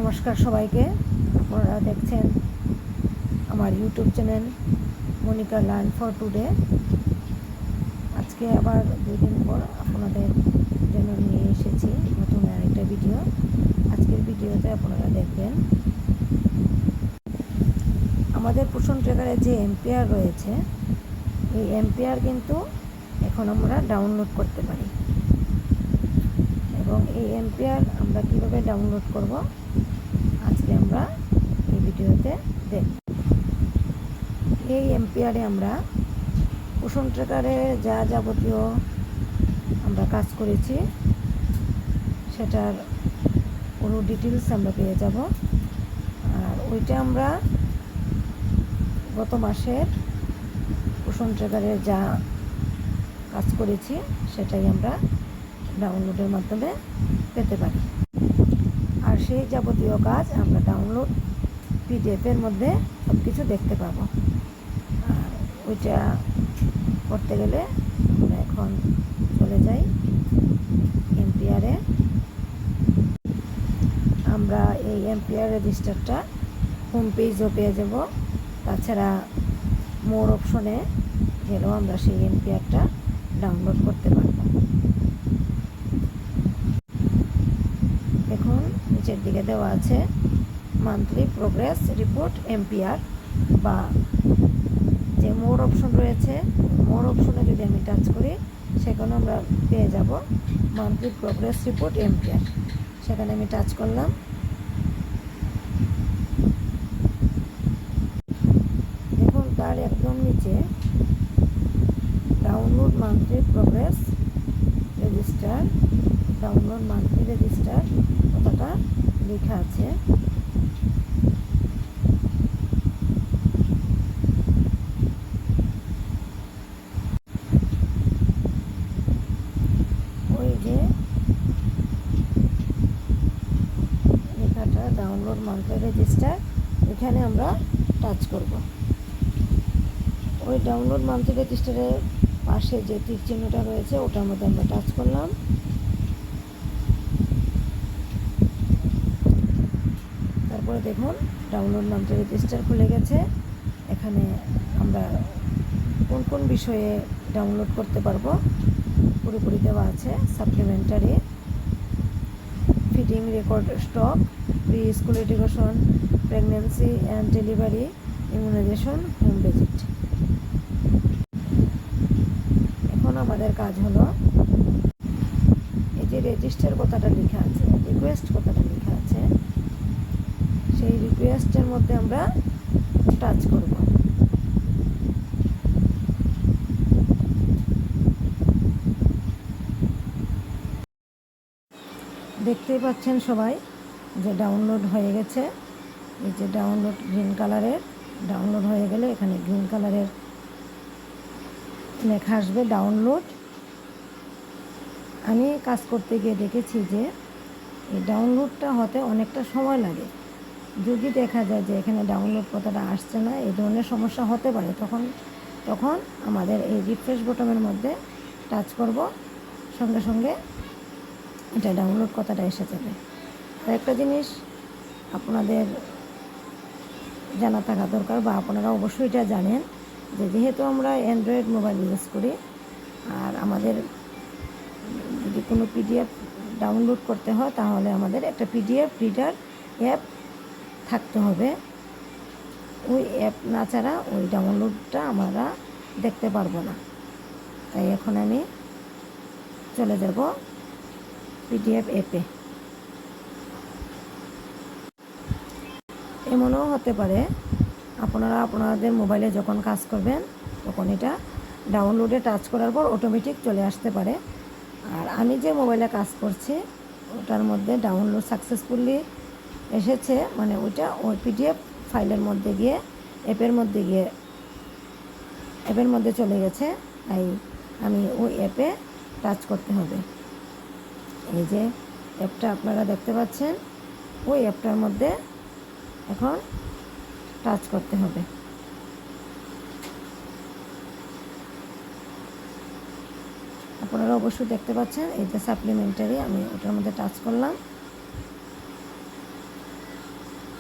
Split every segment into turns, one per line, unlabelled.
নমস্কার সবাইকে। আপনারা দেখছেন আমার YouTube channel Monika learn for today. আজকে আবার 2 দিন পর আপনাদের জন্য নিয়ে এসেছি নতুন আরেকটা ভিডিও। আজকের ভিডিওতে আপনারা দেখবেন আমাদের পোষণ ট্র্যাকারে যে এম্পিয়ার রয়েছে, এই এম্পিয়ার কিন্তু এখন আমরা ডাউনলোড করতে পারি এবং এই এম্পিয়ার আমরা কীভাবে ডাউনলোড করব আজকে আমরা এই ভিডিওতে দেখব। এই এম্পিয়ারে আমরা পোষণ ট্র্যাকারে যা যাবতীয় আমরা কাজ করেছি সেটার পুরো ডিটেলস আমরা পেয়ে যাব। আর ওইটা আমরা গত মাসের পোষণ ট্র্যাকারে যা কাজ করেছি সেটাই আমরা ডাউনলোডের মাধ্যমে পেতে পারি। আর সেই যাবতীয় কাজ আমরা ডাউনলোড পিডিএফের মধ্যে সব কিছু দেখতে পাবো। আর ওইটা করতে গেলে আমরা এখন চলে যাই এম্পিয়ারে। আমরা এই এম্পিয়ার রেজিস্টারটা হোম পেজও পেয়ে যাব। তাছাড়া মোর অপশনে গেলেও আমরা সেই এম্পিয়ারটা ডাউনলোড করতে পারব। দেখুন নিচের দিকে দেওয়া আছে মান্থলি প্রোগ্রেস রিপোর্ট এম্পিয়ার, বা যে মোর অপশন রয়েছে, মোর অপশনে যদি আমি টাচ করি সেখানে আমরা পেয়ে যাব মান্থলি প্রোগ্রেস রিপোর্ট এম্পিয়ার। সেখানে আমি টাচ করলাম। দেখুন তার একদম নিচে download monthly progress register, download monthly register কথাটা লেখা আছে। ওই যে লেখাটা ডাউনলোড মান্থলি রেজিস্টার, এখানে আমরা টাচ করব। ওই ডাউনলোড মান্থলি রেজিস্টারের পাশে যে টিক চিহ্নটা রয়েছে ওটার মধ্যে আমরা টাচ করলাম। তারপরে দেখুন ডাউনলোড মান্থলি রেজিস্টার খুলে গেছে। এখানে আমরা কোন কোন বিষয়ে ডাউনলোড করতে পারবো পুরোপুরি দেওয়া আছে। Supplementary, feeding record stock, preschool education, pregnancy and delivery, immunisation, home visit. এখন আমাদের কাজ হলো এই যে রেজিস্টার কথাটা লেখা আছে, রিকোয়েস্ট কথাটা লেখা আছে, সেই রিকোয়েস্টের মধ্যে আমরা টাচ করব। দেখতেই পাচ্ছেন সবাই যে ডাউনলোড হয়ে গেছে। এই যে ডাউনলোড গ্রিন কালারের, ডাউনলোড হয়ে গেলে এখানে গ্রিন কালারের লেখা আসবে ডাউনলোড। আমি কাজ করতে গিয়ে দেখেছি যে এই ডাউনলোডটা হতে অনেকটা সময় লাগে। যদি দেখা যায় যে এখানে ডাউনলোড কথাটা আসছে না, এই ধরনের সমস্যা হতে পারে, তখন আমাদের এই রিফ্রেশ বোতামের মধ্যে টাচ করব, সঙ্গে সঙ্গে এটা ডাউনলোড কথাটা এসে যাবে। আর একটা জিনিস আপনাদের জানা থাকা দরকার, বা আপনারা অবশ্যই এটা জানেন যে যেহেতু আমরা অ্যান্ড্রয়েড মোবাইল ইউজ করি, আর আমাদের যদি কোনো পিডিএফ ডাউনলোড করতে হয় তাহলে আমাদের একটা পিডিএফ রিডার অ্যাপ থাকতে হবে। ওই অ্যাপ না ছাড়া ওই ডাউনলোডটা আমরা দেখতে পারবো না। তাই এখন আমি চলে যাব পিডিএফ অ্যাপে। এমনও হতে পারে আপনারা আপনাদের মোবাইলে যখন কাজ করবেন তখন এটা ডাউনলোডে টাচ করার পর অটোমেটিক চলে আসতে পারে। আর আমি যে মোবাইলে কাজ করছি ওটার মধ্যে ডাউনলোড সাকসেসফুলি এসেছে, মানে ওইটা ওই পিডিএফ ফাইলের মধ্যে গিয়ে অ্যাপের মধ্যে চলে গেছে। তাই আমি ওই অ্যাপে টাচ করতে হবে। এই যে অ্যাপটা আপনারা দেখতে পাচ্ছেন, ওই অ্যাপটার মধ্যে এখন টাচ করতে হবে। আপনারা অবশ্যই দেখতে পাচ্ছেন এই যে সাপ্লিমেন্টারি, আমি ওটার মধ্যে টাচ করলাম।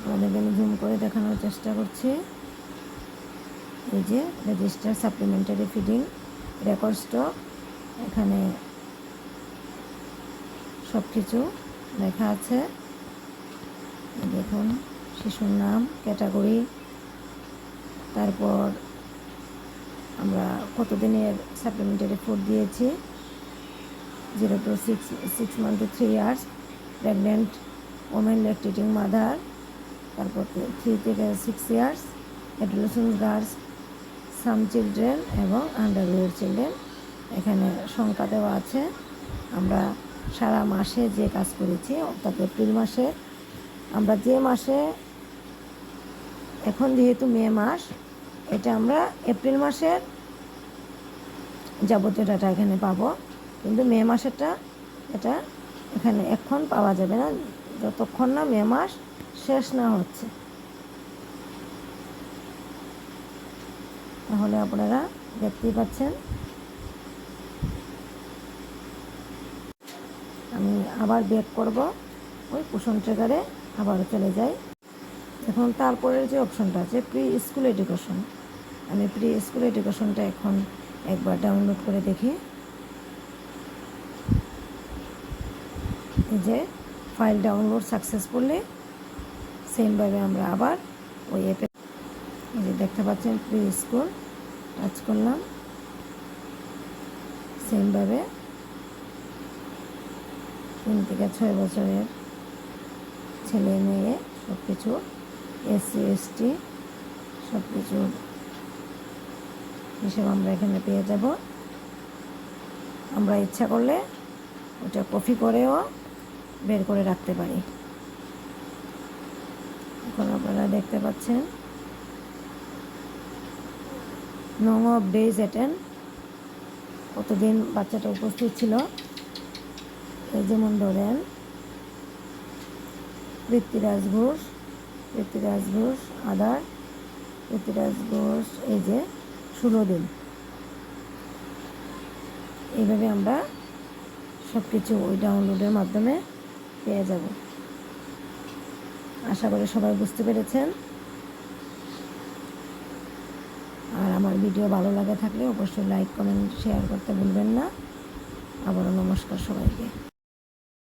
আপনাদেরকে আমি জুম করে দেখানোর চেষ্টা করছি। এই যে register supplementary feeding record stock, এখানে সব কিছু লেখা আছে। দেখুন শিশুর নাম, ক্যাটাগরি, তারপর আমরা কতদিনের সাপ্লিমেন্টারি ফুড দিয়েছি, 0 to 6 months to 3 years, pregnant women, lactating mother, তারপর 3 থেকে 6 years, অ্যাডোলেসেন্ট গার্লস, সাম চিলড্রেন এবং আন্ডারওয়েড চিলড্রেন। এখানে সংখ্যা দেওয়া আছে। আমরা সারা মাসে যে কাজ করেছি, অর্থাৎ এপ্রিল মাসে, আমরা যে মাসে, এখন যেহেতু মে মাস, এটা আমরা এপ্রিল মাসের যাবতীয় ডাটা এখানে পাবো, কিন্তু মে মাসেরটা এটা এখানে এখন পাওয়া যাবে না যতক্ষণ না মে মাস শেষ না হচ্ছে। তাহলে আপনারা দেখতেই পাচ্ছেন। আমি আবার ব্যাক করব, ওই কুশন ট্রেকারে আবারও চলে যাই। এখন তারপরের যে অপশনটা আছে প্রি স্কুল এডুকেশন, আমি প্রি স্কুল এডুকেশনটা এখন একবার ডাউনলোড করে দেখি। এই যে ফাইল ডাউনলোড সাকসেসফুলি, সেমভাবে আমরা আবার ওই অ্যাপে, এই যে দেখতে পাচ্ছেন প্রি স্কুল, টাচ করলাম। সেমভাবে 3 থেকে 6 বছরের ছেলে মেয়ে সব কিছু, SC ST সব কিছুর হিসেব আমরা এখানে পেয়ে যাব। আমরা ইচ্ছা করলে ওটা কপি করেও বের করে রাখতে পারি। এখন আপনারা দেখতে পাচ্ছেন নং অফ ডেজ অ্যাটেন্ড, কতদিন বাচ্চাটা উপস্থিত ছিল। এই যেমন ধরেন পৃথ্বীরাজ ঘোষ আদার, পৃথ্বীরাজ ঘোষ, এই যে 16 দিন। এইভাবে আমরা সব কিছু ওই ডাউনলোডের মাধ্যমে পেয়ে যাব। আশা করি সবাই বুঝতে পেরেছেন। আর আমার ভিডিও ভালো লাগে থাকলে অবশ্যই লাইক, কমেন্ট, শেয়ার করতে ভুলবেন না। আবারও নমস্কার সবাইকে।